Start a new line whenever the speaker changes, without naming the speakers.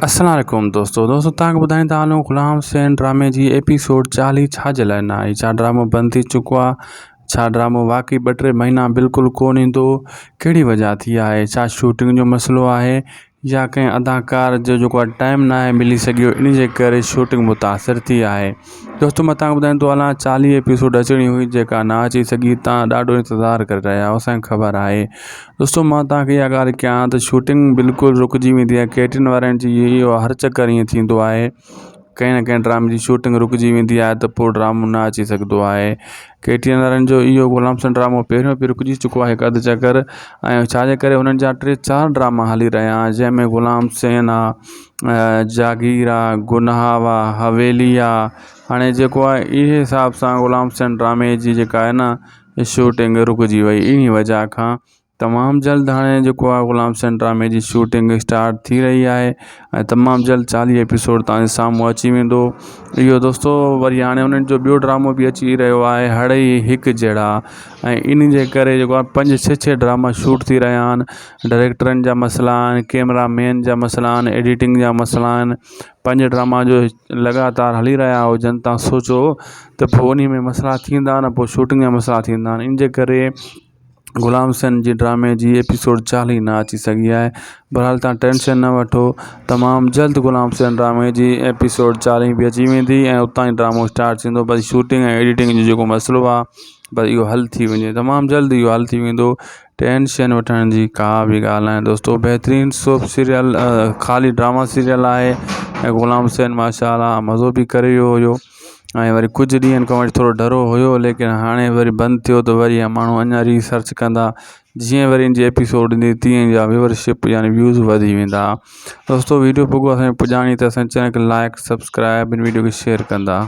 अस्सलाम वालेकुम दोस्तों तव्हांखे ॿुधाईंदा हलूं ग़ुलाम हुसैन ड्रामे जी एपिसोड 40 छाजे लाइ न आई। छा ड्रामो बंदि थी चुको आहे? छा ड्रामो वाकई 2-3 महीना बिल्कुलु कोन ईंदो? कहिड़ी वजह थी आहे? छा शूटिंग जो मसइलो आहे या कंहिं अदाकार जो जेको आहे टाइम न आहे मिली सघियो, इन जे करे शूटिंग मुतासिर थी आहे? दोस्तों मां तव्हांखे ॿुधाईंदो हलां 40 एपिसोड अचणी हुई जेका न अची सघी। तव्हां ॾाढो इंतज़ारु करे रहिया आहियो, असांखे ख़बर आहे। दोस्तों मां तव्हांखे इहा ॻाल्हि कयां त शूटिंग बिल्कुलु रुकिजी वेंदी आहे। कैटरिंग वारनि जी इहो हर चकर ईअं थींदो आहे, कंहिं न कंहिं ड्रामे जी शूटिंग रुकिजी वेंदी आहे त पोइ ड्रामो न अची सघंदो आहे। कैटरिंग वारनि जो इहो ग़ुलाम हुसैन ड्रामो पहिरियों बि रुकिजी चुको आहे हिकु अधु चकर, ऐं छाजे करे हुननि जा 3-4 ड्रामा हली रहिया आहिनि, जंहिंमें ग़ुलाम हुसैन आहे, जागीर आहे, गुनाह आहे, हवेली आहे। हाणे जेको आहे इहे हिसाब सां ग़ुलाम हुसैन ड्रामे जी जेका आहे न शूटिंग रुकिजी वई। इन वजह खां तमामु जल्द हाणे जेको आहे ग़ुलाम हुसैन ड्रामे जी शूटिंग स्टार्ट थी रही आहे ऐं तमामु जल्द 40 एपिसोड तव्हांजे साम्हूं अची वेंदो। इहो दोस्तों वरी हाणे उन्हनि जो ॿियो ड्रामो बि अची रहियो आहे, हड़ई हिकु जहिड़ा, ऐं इन जे करे जेको आहे 5-6 ड्रामा शूट थी रहिया आहिनि। डायरेक्टरनि जा मसइला आहिनि, कैमरामैन जा मसइला आहिनि, एडिटिंग जा मसइला आहिनि। 5 ड्रामा जो लगातार हली रहिया हुजनि, तव्हां सोचो त पोइ उन में मसइला थींदा न, पोइ शूटिंग जा मसइला थींदा आहिनि। इन जे करे ग़ुलाम हुसैन जी ड्रामे जी एपिसोड 40 न अची सघी आहे। बहरहाल तव्हां टेंशन न वठो, तमामु जल्द ग़ुलाम हुसैन ड्रामे जी एपिसोड 40 बि अची वेंदी ऐं उतां ई ड्रामो स्टार्ट थींदो। बस शूटिंग ऐं एडिटिंग जो जेको मसइलो आहे बस इहो हल थी वञे, तमामु जल्द इहो हल थी वेंदो। टेंशन वठण जी का बि ॻाल्हि नाहे दोस्तों। बहितरीनु सोप सीरियल ख़ाली ड्रामा सीरियल आहे ऐं ग़ुलाम हुसैन माशाअल्लाह मज़ो बि करे वियो हुयो। ऐं वरी कुझु ॾींहंनि खां वठी थोरो डरो हुयो, लेकिन हाणे वरी बंदि थियो त वरी माण्हू अञा रिसर्च कंदा। जीअं वरी इन जी एपिसोड ईंदी तीअं जा व्यूअरशिप यानी व्यूज़ वधी वेंदा। दोस्तों वीडियो पुॻो असांखे पुॼाणी त असांजे चैनल खे लाइक सब्सक्राइब इन वीडियो खे शेयर कंदा।